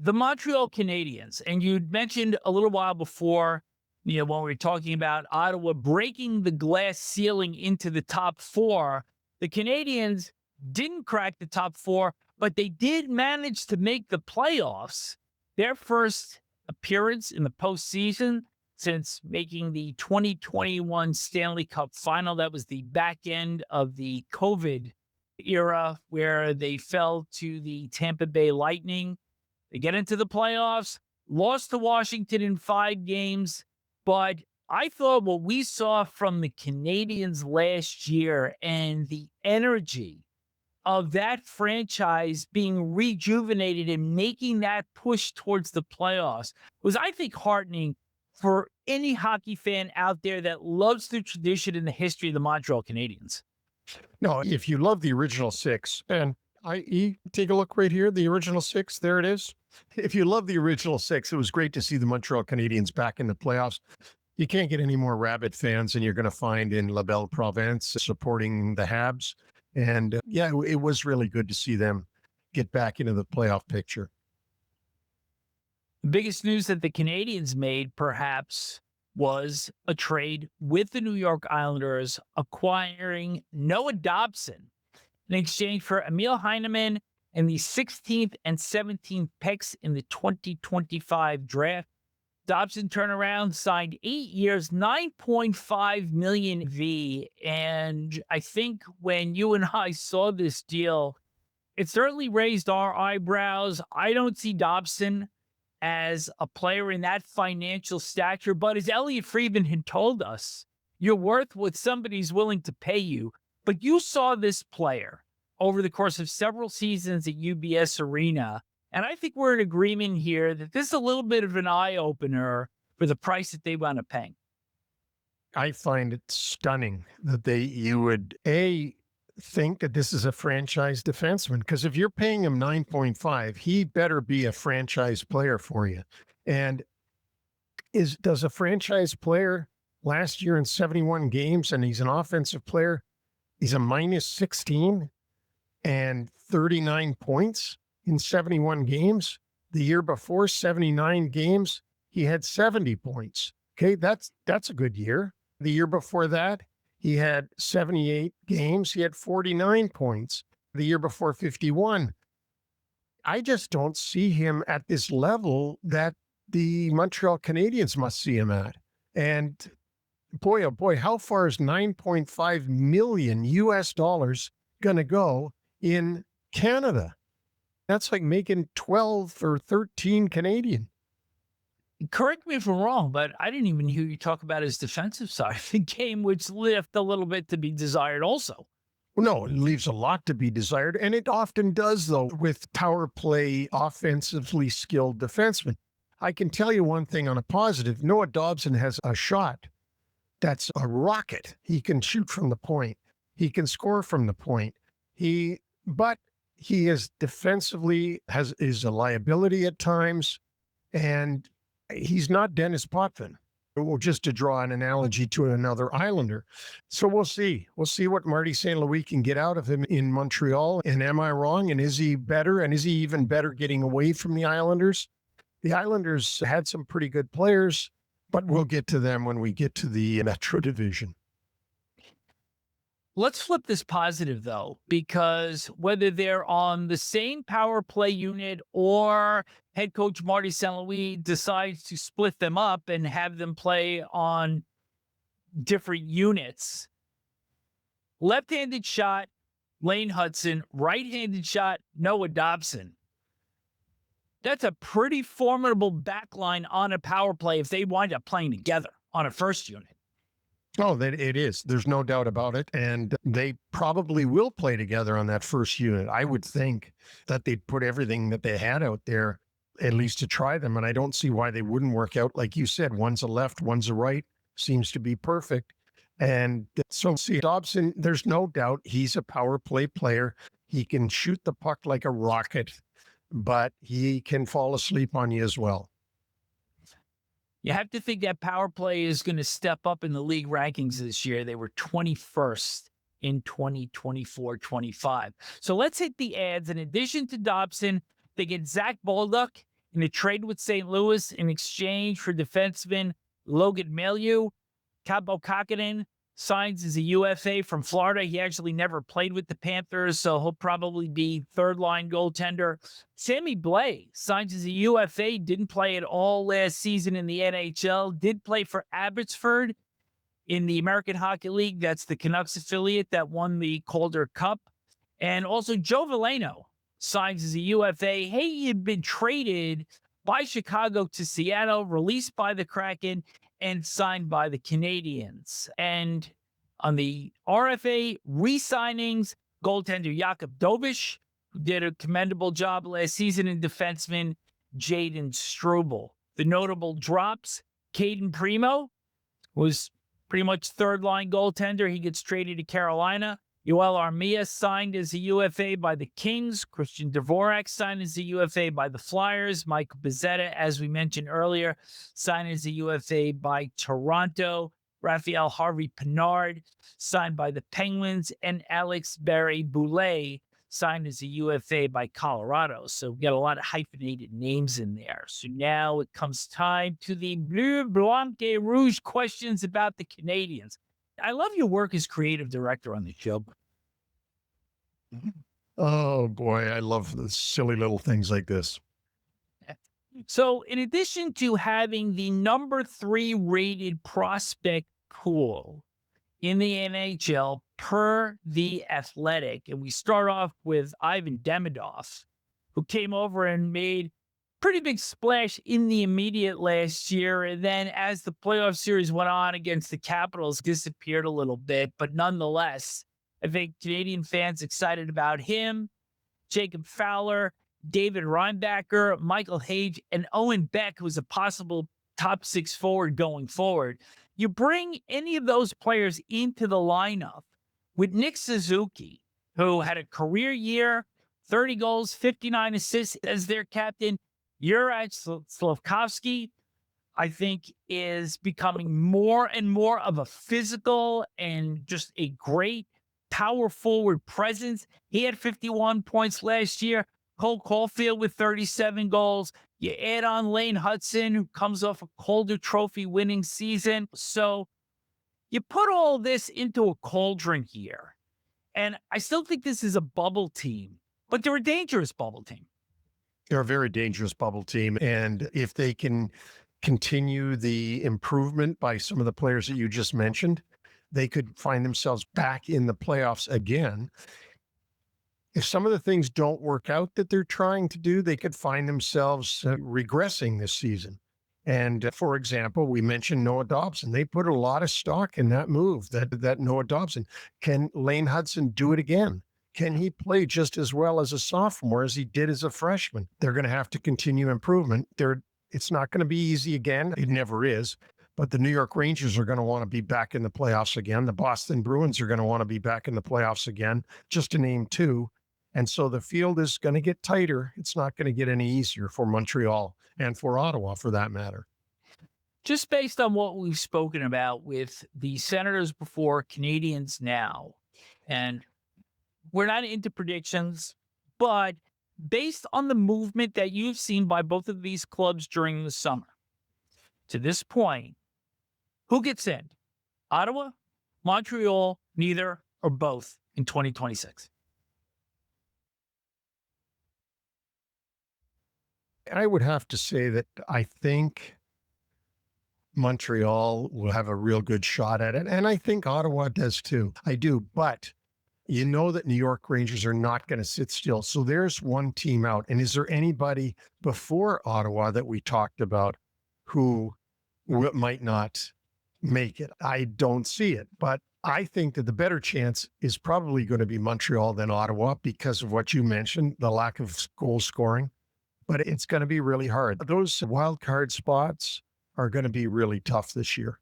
The Montreal Canadiens, and you mentioned a little while before, when we were talking about Ottawa breaking the glass ceiling into the top four, the Canadiens didn't crack the top four, but they did manage to make the playoffs. Their first appearance in the postseason since making the 2021 Stanley Cup Final. That was the back end of the COVID era where they fell to the Tampa Bay Lightning. They get into the playoffs, lost to Washington in 5 games, but I thought what we saw from the Canadiens last year and the energy of that franchise being rejuvenated and making that push towards the playoffs was, I think, heartening for any hockey fan out there that loves the tradition and the history of the Montreal Canadiens. No, if you love the original 6, and take a look right here, the original 6, there it is. If you love the original 6, it was great to see the Montreal Canadiens back in the playoffs. You can't get any more rabid fans than you're going to find in La Belle Province supporting the Habs. And it was really good to see them get back into the playoff picture. The biggest news that the Canadiens made, perhaps, was a trade with the New York Islanders acquiring Noah Dobson in exchange for Emil Heineman and the 16th and 17th picks in the 2025 draft. Dobson turnaround signed 8 years, $9.5 million V. And I think when you and I saw this deal, it certainly raised our eyebrows. I don't see Dobson as a player in that financial stature, but as Elliot Friedman had told us, you're worth what somebody's willing to pay you. But you saw this player over the course of several seasons at UBS Arena, and I think we're in agreement here that this is a little bit of an eye-opener for the price that they wound up paying. I find it stunning that you would, think that this is a franchise defenseman, because if you're paying him 9.5, he better be a franchise player for you. And does a franchise player last year in 71 games, and he's an offensive player, he's a minus 16 and 39 points in 71 games. The year before, 79 games, he had 70 points. Okay, that's a good year. The year before that, he had 78 games. He had 49 points. The year before, 51. I just don't see him at this level that the Montreal Canadiens must see him at. And boy, oh boy, how far is $9.5 million US going to go in Canada? That's like making 12 or 13 Canadian. Correct me if I'm wrong, but I didn't even hear you talk about his defensive side of the game, which left a little bit to be desired also. No, it leaves a lot to be desired, and it often does, though, with power play, offensively skilled defensemen. I can tell you one thing on a positive. Noah Dobson has a shot that's a rocket. He can shoot from the point. He can score from the point. But he is defensively is a liability at times, and he's not Dennis Potvin, or just to draw an analogy to another Islander. So we'll see. We'll see what Marty St. Louis can get out of him in Montreal. And am I wrong? And is he better? And is he even better getting away from the Islanders? The Islanders had some pretty good players, but we'll get to them when we get to the Metro Division. Let's flip this positive, though, because whether they're on the same power play unit or head coach Marty St. Louis decides to split them up and have them play on different units, left-handed shot, Lane Hutson, right-handed shot, Noah Dobson. That's a pretty formidable backline on a power play if they wind up playing together on a first unit. Oh, it is. There's no doubt about it. And they probably will play together on that first unit. I would think that they'd put everything that they had out there, at least to try them. And I don't see why they wouldn't work out. Like you said, one's a left, one's a right. Seems to be perfect. And so see, Dobson, there's no doubt he's a power play player. He can shoot the puck like a rocket, but he can fall asleep on you as well. You have to think that power play is going to step up in the league rankings this year. They were 21st in 2024-25. So let's hit the ads. In addition to Dobson, they get Zach Bolduc in a trade with St. Louis in exchange for defenseman Logan Mailloux. Cabo Kahkonen signs as a UFA from Florida. He actually never played with the Panthers, so he'll probably be third-line goaltender. Sammy Blais signs as a UFA, didn't play at all last season in the NHL, did play for Abbotsford in the American Hockey League. That's the Canucks affiliate that won the Calder Cup. And also Joe Veleno signs as a UFA. He had been traded by Chicago to Seattle, released by the Kraken, and signed by the Canadiens. And on the RFA re-signings, goaltender Jacob Fowler, who did a commendable job last season, and defenseman Jaden Struble. The notable drops, Caden Primeau was pretty much third-line goaltender. He gets traded to Carolina. Yoel Armia signed as a UFA by the Kings. Christian Dvorak signed as a UFA by the Flyers. Michael Pezzetta, as we mentioned earlier, signed as a UFA by Toronto. Raphael Harvey-Pinard signed by the Penguins. And Alex Barré-Boulet signed as a UFA by Colorado. So we got a lot of hyphenated names in there. So now it comes time to the Bleu, Blanc, et Rouge questions about the Canadiens. I love your work as creative director on the show. Oh boy, I love the silly little things like this. So in addition to having the number 3 rated prospect pool in the NHL per The Athletic, and we start off with Ivan Demidov, who came over and made pretty big splash in the immediate last year. And then as the playoff series went on against the Capitals, disappeared a little bit. But nonetheless, I think Canadian fans excited about him, Jacob Fowler, David Reinbacher, Michael Hage, and Owen Beck, who's a possible top 6 forward going forward. You bring any of those players into the lineup with Nick Suzuki, who had a career year, 30 goals, 59 assists as their captain. Juraj Slafkovsky, I think, is becoming more and more of a physical and just a great power forward presence. He had 51 points last year. Cole Caufield with 37 goals. You add on Lane Hutson, who comes off a Calder Trophy winning season. So you put all this into a cauldron here. And I still think this is a bubble team, but they're a dangerous bubble team. They're a very dangerous bubble team. And if they can continue the improvement by some of the players that you just mentioned, they could find themselves back in the playoffs again. If some of the things don't work out that they're trying to do, they could find themselves regressing this season. And for example, we mentioned Noah Dobson. They put a lot of stock in that move, that Noah Dobson. Can Lane Hutson do it again? Can he play just as well as a sophomore as he did as a freshman? They're going to have to continue improvement. It's not going to be easy again. It never is. But the New York Rangers are going to want to be back in the playoffs again. The Boston Bruins are going to want to be back in the playoffs again, just to name 2. And so the field is going to get tighter. It's not going to get any easier for Montreal and for Ottawa, for that matter. Just based on what we've spoken about with the Senators before, Canadiens now, and we're not into predictions, but based on the movement that you've seen by both of these clubs during the summer, to this point, who gets in? Ottawa, Montreal, neither, or both in 2026? I would have to say that I think Montreal will have a real good shot at it. And I think Ottawa does too. I do. But you know that New York Rangers are not going to sit still. So there's one team out. And is there anybody before Ottawa that we talked about who might not make it? I don't see it. But I think that the better chance is probably going to be Montreal than Ottawa because of what you mentioned, the lack of goal scoring. But it's going to be really hard. Those wild card spots are going to be really tough this year.